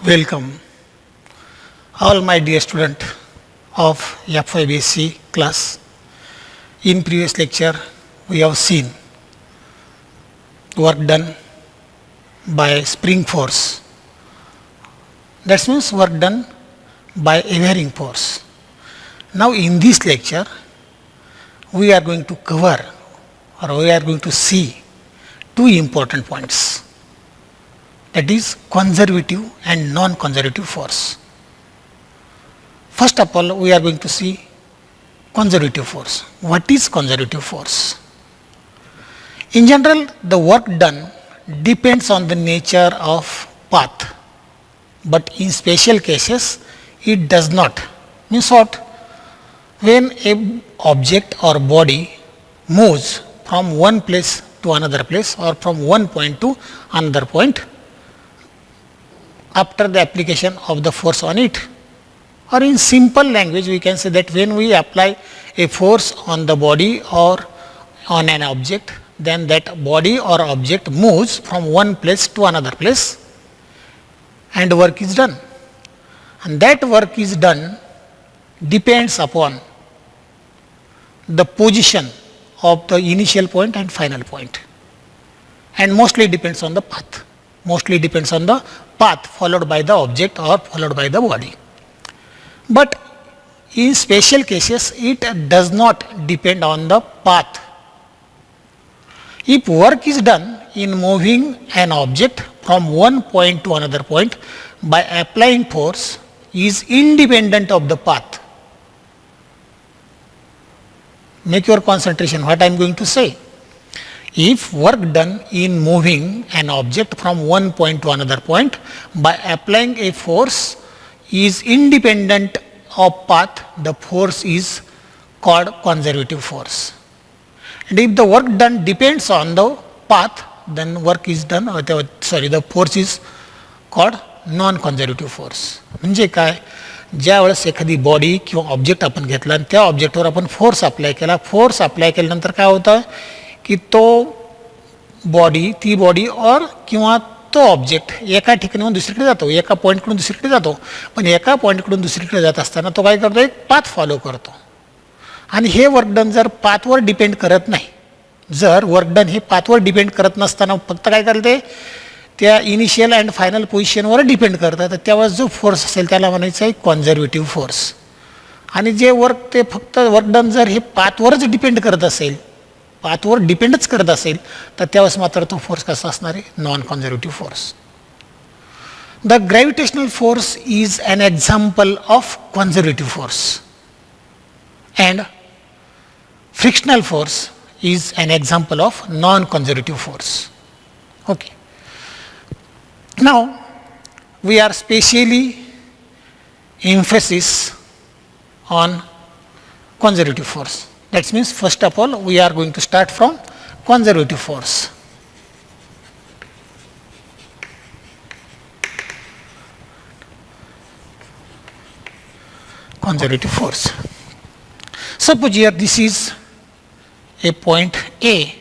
Welcome, all my dear student of F5BSc class. In previous lecture, we have seen work done by spring force. That means work done by a varying force. Now, in this lecture, we are going to cover or we are going to see two important points. That is conservative and non-conservative force. First of all, we are going to see conservative force. What is conservative force? In general, the work done depends on the nature of path, but in special cases, it does not. Means what? When a object or body moves from one place to another place or from one point to another point, after the application of the force on it, or in simple language we can say that when we apply a force on the body or on an object, then that body or object moves from one place to another place and work is done. And that work is done depends upon the position of the initial point and final point, and mostly depends on the path. Mostly depends on the path followed by the object or followed by the body. But in special cases, it does not depend on the path. If work is done in moving an object from one point to another point by applying force is independent of the path. Make your concentration what I am going to say. If work done in moving an object from one point to another point by applying a force is independent of path, the force is called conservative force. And if the work done depends on the path, then work is done, the force is called non-conservative force. म्हणजे काय, ज्या वेळेस एखादी body किंवा object आपण घेतला आणि त्या ऑब्जेक्टवर आपण फोर्स अप्लाय केल्यानंतर काय होतं की तो बॉडी, ती बॉडी और किंवा तो ऑब्जेक्ट एका ठिकाणाहून दुसरीकडे जातो, एका पॉईंटकडून दुसरीकडे जातो. पण एका पॉईंटकडून दुसरीकडे जात असताना तो काय करतो, एक पाथ फॉलो करतो. आणि हे वर्क डन जर पाथवर डिपेंड करत नाही, जर वर्क डन हे पाथवर डिपेंड करत नसताना फक्त काय करते, त्या इनिशियल अँड फायनल पोझिशनवर डिपेंड करतं, तर त्यावेळेस जो फोर्स असेल त्याला म्हणायचं आहे कॉन्झर्वेटिव्ह फोर्स. आणि जे वर्क ते फक्त वर्क डन जर हे पाथवरच डिपेंड करत असेल, पाथवर डिपेंडच करत असेल, तर त्यावेळेस मात्र तो फोर्स कसा असणार आहे, non conservative force. The gravitational force is an example of conservative force and frictional force is an example of non-conservative force. Okay. Now, we are specially emphasis on conservative force. That means first of all, we are going to start from conservative force. Conservative force. Suppose here this is a point A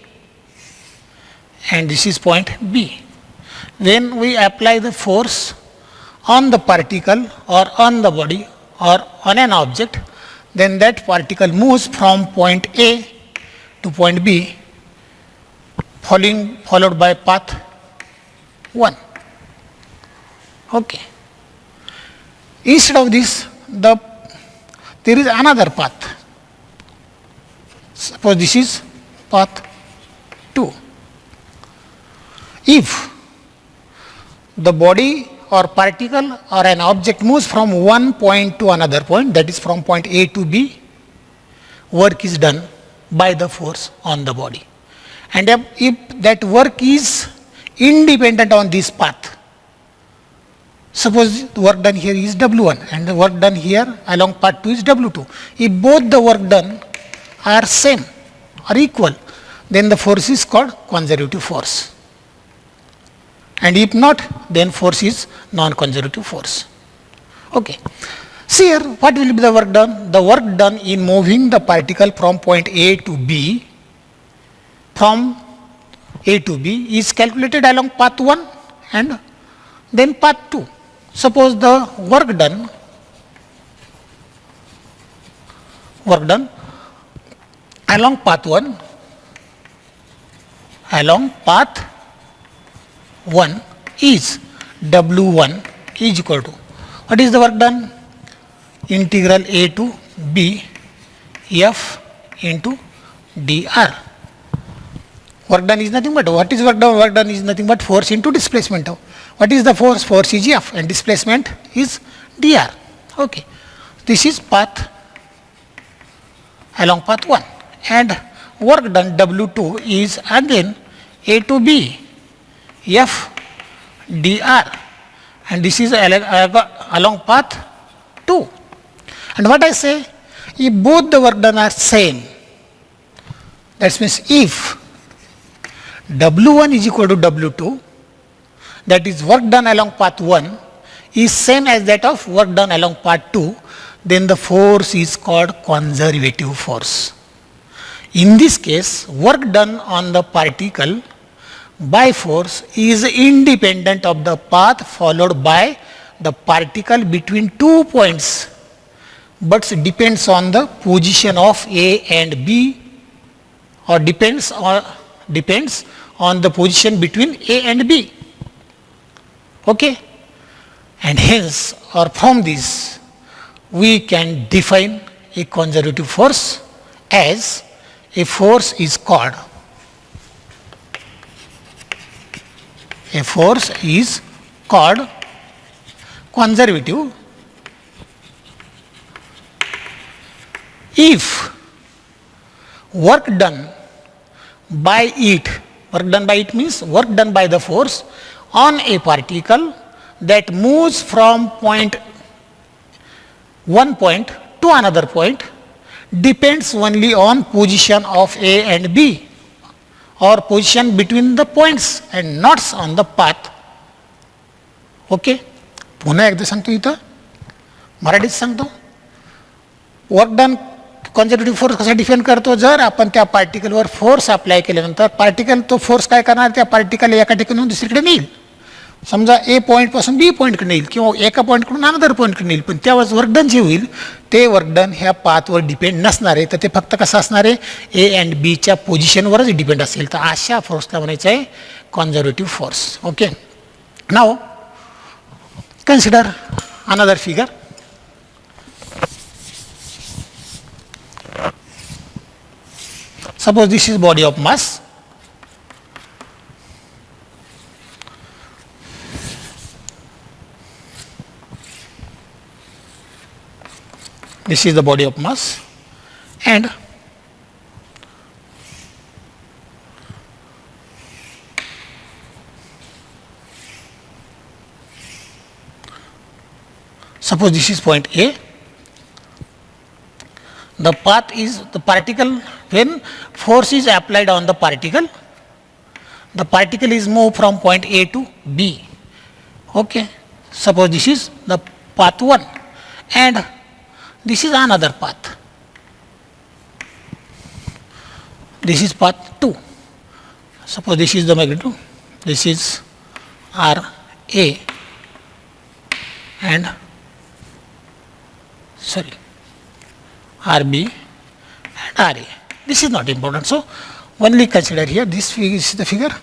and this is point B. When we apply the force on the particle or on the body or on an object, then that particle moves from point A to point B followed by path 1. Okay. Instead of this, there is another path. Suppose this is path 2. If the body or particle or an object moves from one point to another point, that is from point A to B, work is done by the force on the body. And if that work is independent on this path, suppose the work done here is W1 and the work done here along path 2 is W2. If both the work done are same or equal, then the force is called conservative force. And if not, then force is non-conservative force. Okay. See here, what will be the work done? The work done in moving the particle from point A to B, from A to B is calculated along path 1 and then path 2. suppose the work done along path 1 is W1 is equal to, what is the work done? Integral A to B F into dr. Work done is nothing but, what is work done? Work done is nothing but force into displacement. What is the force? Force is F and displacement is dr. Okay. This is path along path 1, and work done W2 is again A to B F dr, and this is along path 2. And what I say, if both the work done are same, that means if W1 is equal to W2, that is work done along path 1 is same as that of work done along path 2, then the force is called conservative force. In this case, work done on the particle by force is independent of the path followed by the particle between 2 points, but depends on the position of A and B, or depends on the position between A and B. Okay? And hence, or from this, we can define a conservative force as a force is called conservative if work done by it means work done by the force on a particle that moves from one point to another point depends only on position of A and B, or position between the points and not on the path. Okay, पुन्हा एकदा सांगतो, इथं मराठीत सांगतो. Work done conservative force कसा define करतो, जर आपण त्या पार्टिकलवर फोर्स अप्लाय केल्यानंतर पार्टिकल तो फोर्स काय करणार, त्या पार्टिकल एका ठिकाणून दुसरीकडे नेईल. समजा ए पॉईंटपासून बी पॉईंटकडे नेईल किंवा एका पॉईंटकडून अनदर पॉईंटकडे नेईल, पण त्यावेळेस वर्कडन जे होईल ते वर्कडन ह्या पाथवर डिपेंड नसणार आहे, तर ते फक्त कसं असणार आहे, ए अँड बीच्या पोझिशनवरच डिपेंड असेल. तर अशा फोर्सला म्हणायचं आहे conservative force. Okay, now consider another figure. Suppose this is body of mass. This is the body of mass, and suppose this is point A. The path is the particle, when force is applied on the particle is moved from point A to B. Okay, suppose this is the path 1 and this is another path. This is path 2. Suppose this is the magnitude, this is R A and RB and RA. This is not important, so only consider here this is the figure.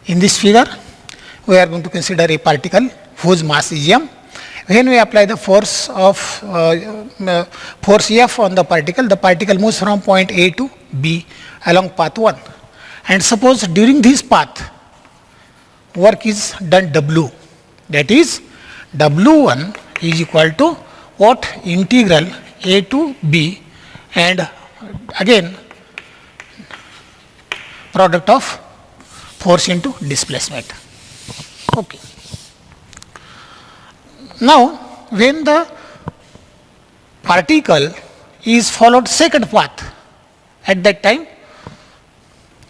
In this figure, we are going to consider a particle whose mass is m. When we apply the force F on the particle moves from point A to B along path 1. And suppose during this path, work is done W. That is, W1 is equal to what? Integral A to B and again product of force into displacement. Okay. Now, when the particle is followed second path, at that time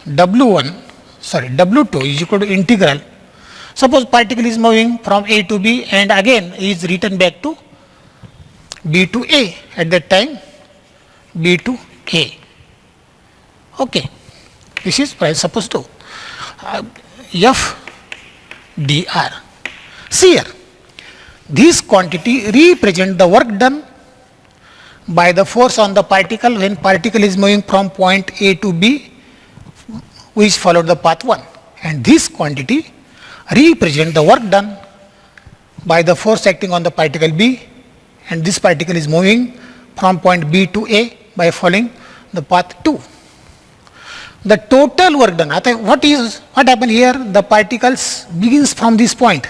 W2 is equal to integral. Suppose particle is moving from A to B and again is returned back to B to A, at that time B to A. Okay, this is supposed to F dr. See here, This quantity represent the work done by the force on the particle when particle is moving from point A to B, which followed the path 1. And this quantity represent the work done by the force acting on the particle B, and this particle is moving from point B to A by following the path 2. The total work done, what happened here? The particles begins from this point,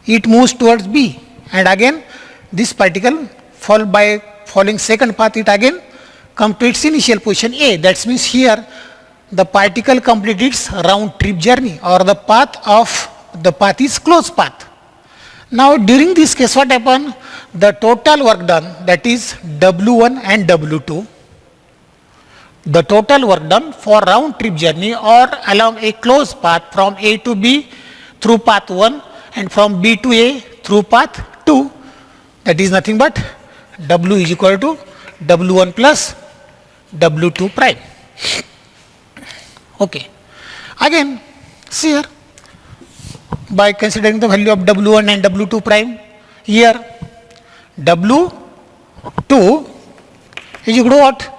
it moves towards B, and again this particle following second path, it again come to its initial position A. That means here the particle completes its round trip journey, or the path is closed path. Now during this case, what happened? The total work done, that is W1 and W2, the total work done for round trip journey or along a closed path from A to B through path 1 and from B to A through path 2, that is nothing but W is equal to W1 plus W2 prime. Okay. Again, see here, by considering the value of W1 and W2 prime, here W2 is equal to what?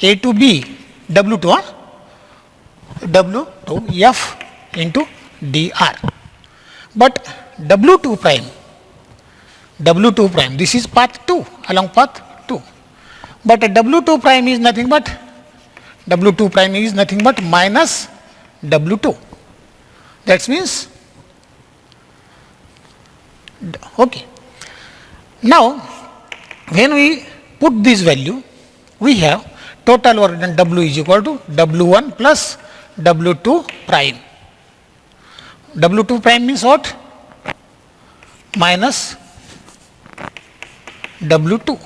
A to B, W2, W2 F into dr. But W2 prime, this is path 2, along path 2. But W2 prime is nothing but minus W2. That means, okay. Now, when we put this value, we have total work done W is equal to W1 plus W2 prime. W2 prime means what? Minus W2.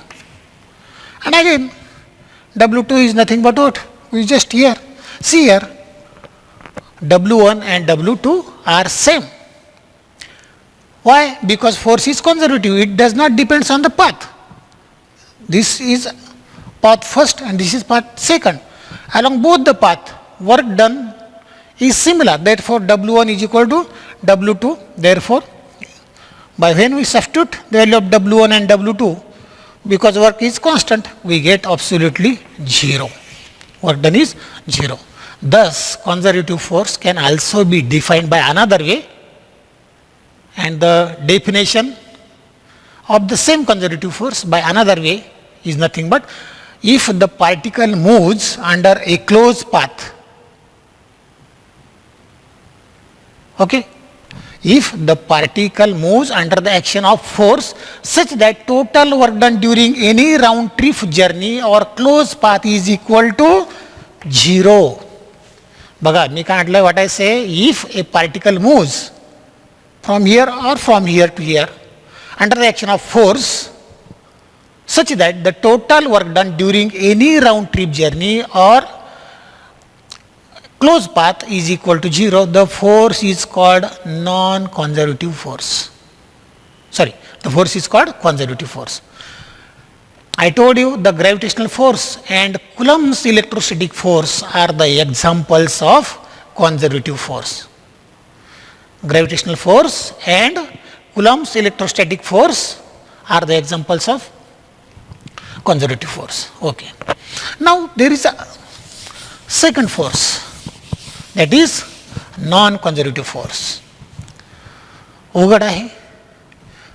And again, W2 is nothing but what? We just here. See here, W1 and W2 are same. Why? Because force is conservative. It does not depend on the path. This is path first and this is path second. Along both the path, work done is similar. Therefore, W1 is equal to W2. Therefore, by when we substitute the value of W1 and W2, because work is constant, we get absolutely 0. Work done is 0. Thus, conservative force can also be defined by another way, and the definition of the same conservative force by another way is nothing but if the particle moves under a closed path. Okay? If the particle moves under the action of force such that total work done during any round trip journey or closed path is equal to 0. Baga, me can't lie what I say. If a particle moves from here or from here to here under the action of force such that the total work done during any round trip journey or closed path is equal to 0, the force is called non-conservative force. The force is called conservative force. I told you the gravitational force and Coulomb's electrostatic force are the examples of conservative force. Gravitational force and Coulomb's electrostatic force are the examples of conservative force. Okay. Now there is a second force, that is non-conservative force. उघड आहे,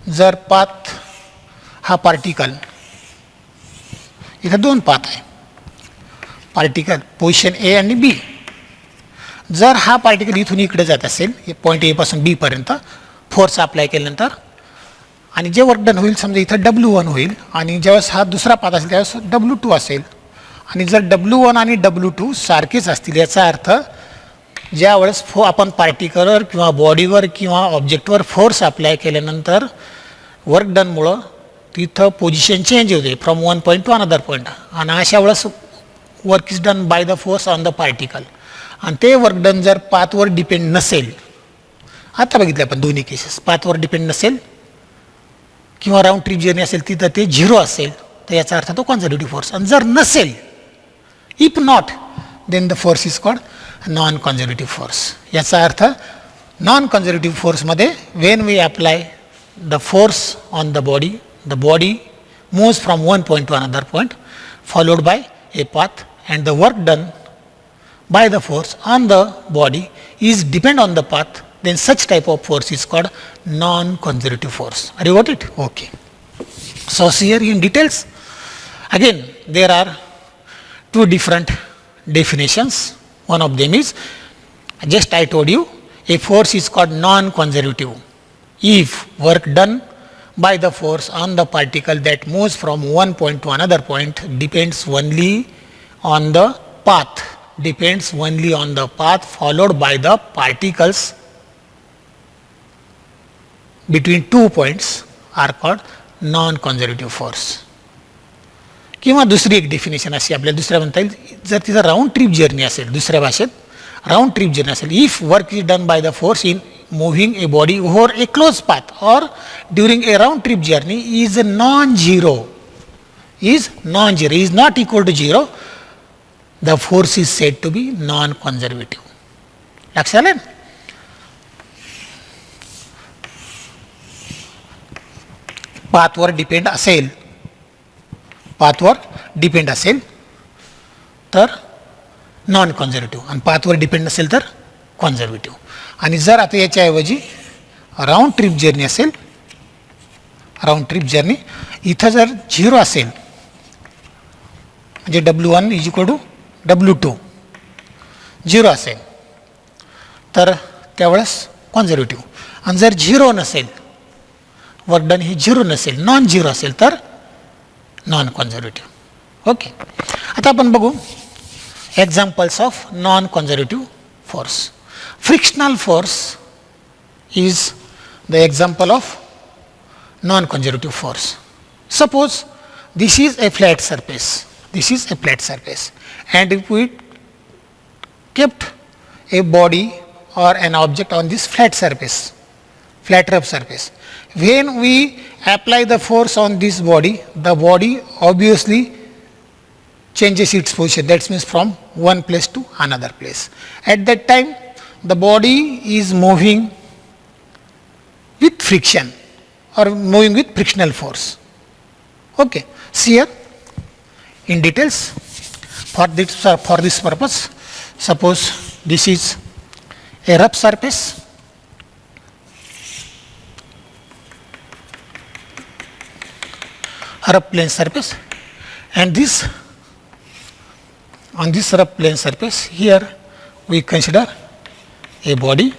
जर path हा particle, इथं दोन path आहे, particle position ए आणि B. जर हा पार्टिकल इथून इकडे जात असेल, पॉईंट ए पासून बी पर्यंत फोर्स अप्लाय केल्यानंतर, आणि जे वर्क डन होईल, समजा इथं W1 होईल, आणि ज्यावेळेस हा दुसरा पाथ असेल त्यावेळेस W2 असेल. आणि जर W1 आणि W2 सारखेच असतील, याचा अर्थ ज्यावेळेस आपण पार्टिकलवर किंवा बॉडीवर किंवा ऑब्जेक्टवर फोर्स अप्लाय केल्यानंतर वर्क डनमुळं तिथं पोझिशन चेंज होते from one point two another point, आणि अशा वेळेस work is done by the force on the particle. आणि ते वर्क डन जर पाथवर डिपेंड नसेल, आता बघितलं आपण दोन्ही केसेस, पाथवर डिपेंड नसेल किंवा राऊंड ट्रिप जर्नी असेल तिथं ते 0 असेल, तर याचा अर्थ तो कॉन्झर्वेटिव्ह फोर्स. आणि जर नसेल, if not, then the force is called non conservative force. याचा अर्थ नॉन कॉन्झर्वेटिव्ह फोर्समध्ये when we apply the force on the body moves from one point to another point, followed by a path, and the work done by the force on the body is depend on the path, then such type of force is called non-conservative force. Are you got it? Okay. So here in details, again there are two different definitions. One of them is, just I told you, a force is called non-conservative if work done by the force on the particle that moves from one point to another point depends only on the path followed by the particles between 2 points are called non-conservative force. किंवा दुसरी एक definition अशी आपल्याला दुसऱ्या म्हणता येईल, जर तिचा राऊंड ट्रिप जर्नी असेल, दुसऱ्या भाषेत राऊंड ट्रिप जर्नी असेल, if work is done by the force in moving a body over a closed path or during a round trip journey is non-zero, is not equal to zero, the force is said to be non-conservative. लक्षात आलं? पाथवर depend असेल तर non conservative आणि पाथवर depend नसेल तर conservative. आणि जर आता याच्याऐवजी राऊंड ट्रिप जर्नी असेल, राऊंड ट्रिप जर्नी इथं जर 0 असेल म्हणजे W1 is equal to W2 0 असेल तर त्यावेळेस कॉन्झर्वेटिव्ह, आणि जर 0 नसेल, वर्क डन हे 0 नसेल, नॉन 0 असेल तर नॉन कॉन्झर्वेटिव्ह. ओके. आता आपण बघू examples of non conservative force. Frictional force is the example of non-conservative force. Suppose this is a flat surface, and if we kept a body or an object on this flat rough surface, when we apply the force on this body, the body obviously changes its position, that means from one place to another place. At that time the body is moving with friction or moving with frictional force. Okay. See here in details for this purpose. Suppose this is a rough surface, rough plane surface, and this on this rough plane surface here we consider a body.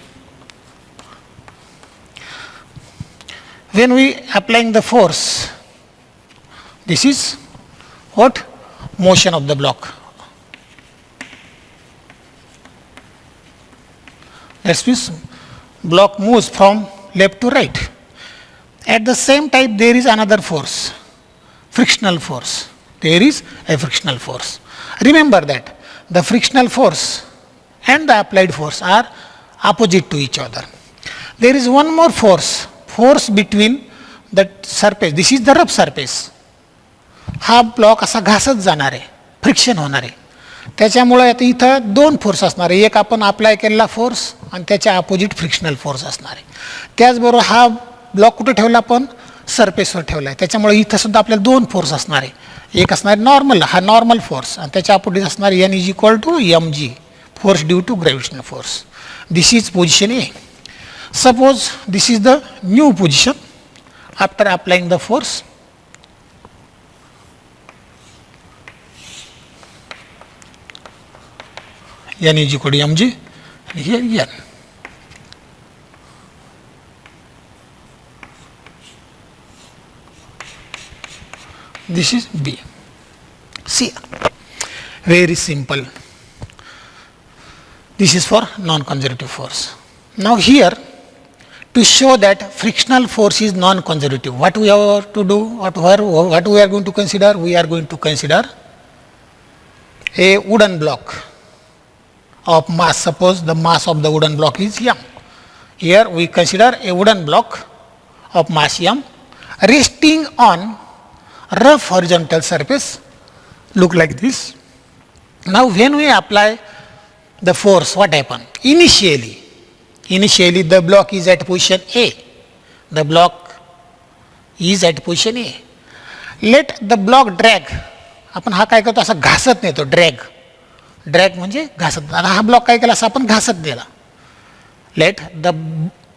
When we applying the force, this is what? Motion of the block. That means block moves from left to right. At the same time there is another force, frictional force. There is a frictional force. Remember that the frictional force and the applied force are opposite to each other. There is one more force between the surface. This is the rough surface. हा block असा घासत जाणार आहे, friction होणार आहे. त्याच्यामुळे आता इथं दोन फोर्स असणार आहे, एक आपण अप्लाय केलेला फोर्स आणि त्याच्या अपोजिट फ्रिक्शनल फोर्स असणार आहे. त्याचबरोबर हा ब्लॉक कुठे ठेवला आपण? सरफेसवर ठेवला आहे. त्याच्यामुळे इथं सुद्धा आपल्याला दोन फोर्स असणार आहे. एक असणार नॉर्मल, हा नॉर्मल फोर्स, आणि त्याच्या अपोजिट असणार N is equal to mg, force due to gravitational force. This is position A. Suppose this is the new position after applying the force. N is equal to mg, and here N. This is B. See, very simple. This is for non-conservative force. Now here, to show that frictional force is non-conservative, what we have to do, what we are going to consider? We are going to consider a wooden block of mass. Suppose the mass of the wooden block is m. Here we consider a wooden block of mass m resting on rough horizontal surface, look like this. Now when we apply the force, what happen? Initially the block is at position A. The block is at position A. Let the block drag. आपण हा काय करतो, असा घासत नेतो, drag म्हणजे घासत. आता हा ब्लॉक काय केला, असा आपण घासत नेला. Let the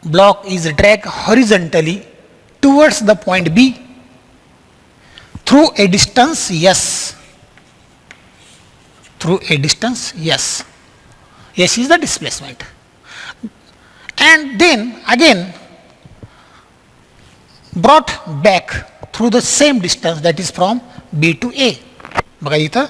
block is drag horizontally towards the point B through a distance S. Through a distance S. S is the displacement. And then again brought back through the same distance, that is from B to A. बघा इथं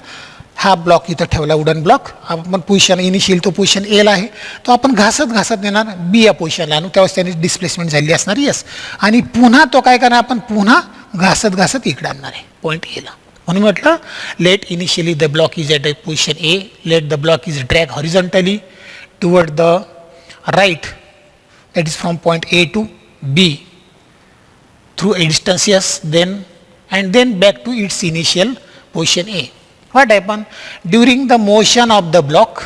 हा block इथं ठेवला, wooden block. आपण position initial तो position एला आहे, तो आपण घासत नेणार बी या पोझिशनला आणू, त्यावेळेस त्याने डिस्प्लेसमेंट झाली असणार यस. आणि पुन्हा तो काय करणार, आपण पुन्हा घासत इकडे आणणार आहे पॉईंट एला. म्हणून म्हटलं let initially the block is at a position A, let the block is drag horizontally toward the right, that is from point A to B through a distance S, and then back to its initial position A. What happened? During the motion of the block,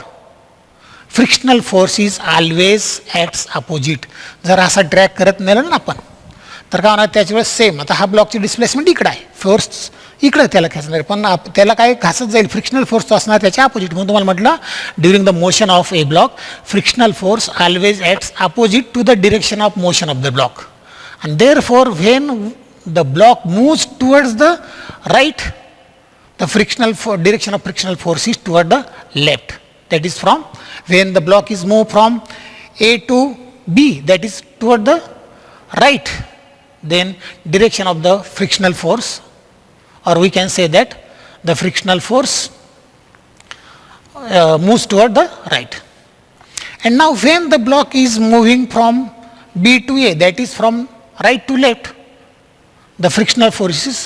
frictional force is always acts opposite. जर असा drag करत नेलं ना आपण, तर काय होणार, त्याच्या वेळेस सेम. आता हा ब्लॉकची डिस्प्लेसमेंट इकडं आहे, फोर्स इकडं त्याला खेचणार, पण त्याला काय घासत जाईल, फ्रिक्शनल फोर्स तो असणार त्याच्या अपोजिट. म्हणून तुम्हाला म्हटलं during the motion of a block frictional force always acts opposite to the direction of motion of the block, and therefore when the block moves towards the right, the direction of frictional force is toward the left. That is from when the block is moved from A to B, that is toward the right, then direction of the frictional force, or we can say that the frictional force moves toward the right. And now when the block is moving from B to A, that is from right to left, the frictional force is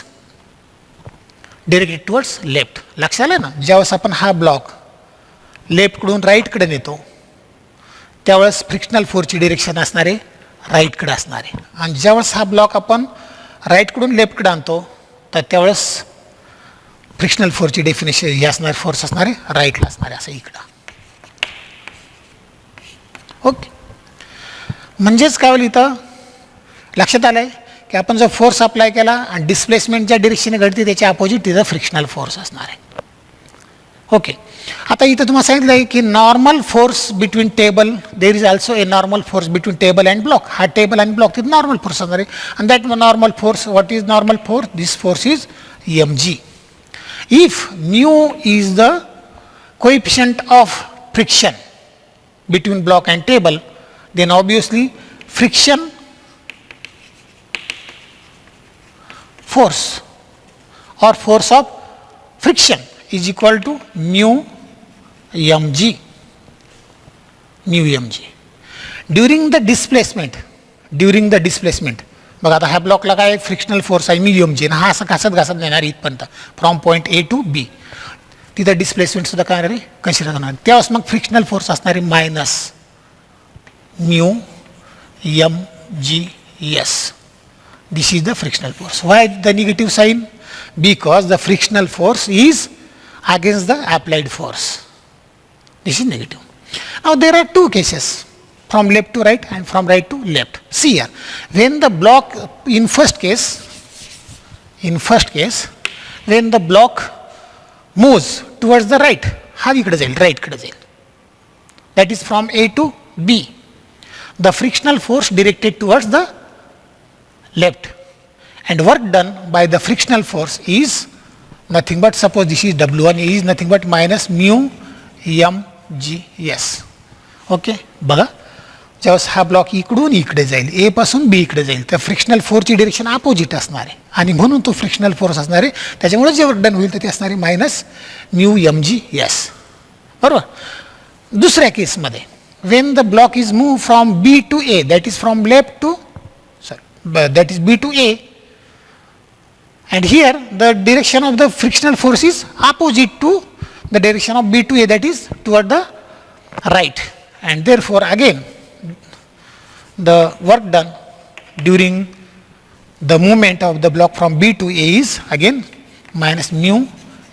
directed towards left. लक्षात आलं ना, ज्यावेळेस आपण हा block लेफ्टकडून राईटकडे नेतो, त्यावेळेस frictional फोर्सची direction असणारे राईटकडे असणारे, आणि ज्यावेळेस हा ब्लॉक आपण राईटकडून लेफ्टकडे आणतो, तर त्यावेळेस फ्रिक्शनल फोर्सची डेफिनेशन हे असणारे फोर्स असणारे राईटला असणारे, असं इकडं. ओके, म्हणजेच काय होईल इथं लक्षात आलं आहे की आपण जो फोर्स अप्लाय केला आणि डिस्प्लेसमेंट ज्या डिरेक्शने घडते त्याच्या अपोजिट तिथं फ्रिक्शनल फोर्स असणार आहे. ओके, आता इथं तुम्हाला सांगितलं आहे की normal force between table, there is also a normal force between table and block. हा टेबल आणि ब्लॉक तिथं नॉर्मल फोर्स असणार आहे, आणि that normal force, what is normal force, this force is mg. If mu is the coefficient of friction between block and table, then obviously friction force or force of friction is equal to mu mg. During the displacement, बघा आता ह्या ब्लॉकला काय frictional force आहे mu mg, हा असं घासत नेणार इथपर्यंत from point A to B, तिथं डिस्प्लेसमेंट सुद्धा काय आहे कन्सिडर करणार, त्यावेळेस मग फ्रिक्शनल फोर्स असणार आहे minus mu mgs. This is the frictional force. Why the negative sign? Because the frictional force is against the applied force. This is negative. Now there are two cases, from left to right and from right to left. See here, when the block, in first case, when the block moves towards the right, हा इकडे जाईल, right कडे जाईल, that is from A to B. The frictional force directed towards the left, and work done by the frictional force is nothing but, suppose this is W1, is nothing but minus mu mgs. Okay, बघा ज्यावेळेस हा block इकडून इकडे जाईल, ए पासून B इकडे जाईल, तर फ्रिक्शनल फोर्सची डिरेक्शन अपोजिट असणार आहे, आणि म्हणून तो फ्रिक्शनल फोर्स असणार आहे, त्याच्यामुळे जे वर्क डन होईल तर ते असणार आहे मायनस म्यू mgs. बरोबर. दुसऱ्या केसमध्ये when the block is moved from B to A, that is from left to, that is B to A, and here the direction of the frictional force is opposite to the direction of B to A, that is toward the right, and therefore again the work done during the movement of the block from B to A is again minus mu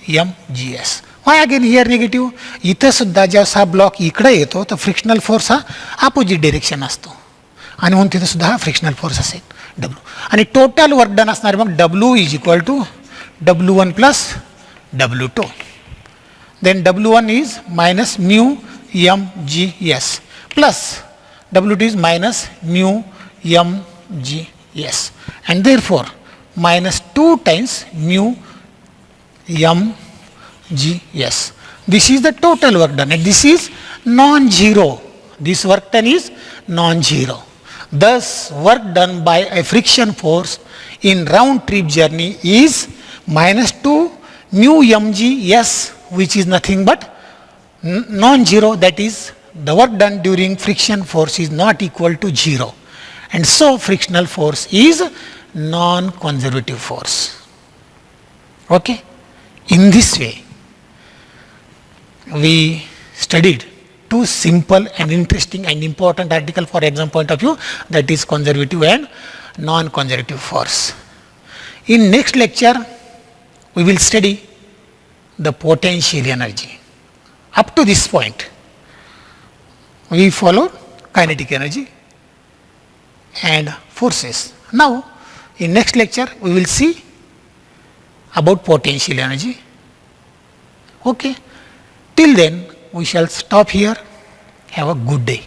mgs. Why again here negative? इथं सुद्धा ज्यावेळेस हा block इकडे येतो तर frictional force हा opposite direction असतो, आणि म्हणून तिथं सुद्धा हा फ्रिक्शनल फोर्स असेल. W. आणि टोटल वर्क डन असणार मग W is equal to W1 plus W2. Then W1 is minus mu mgs plus W2 is minus mu mgs, and therefore minus 2 times mu mgs. This is the total work done, and this is non-zero. This work done is non-zero. Thus, work done by a friction force in round trip journey is minus 2 mu mgs, which is nothing but non-zero, that is the work done during friction force is not equal to 0, and so frictional force is non-conservative force. Okay, in this way we studied two simple and interesting and important article for exam point of view, that is conservative and non-conservative force. In next lecture we will study the potential energy. Up to this point we followed kinetic energy and forces. Now in next lecture we will see about potential energy. Okay, till then we shall stop here. Have a good day.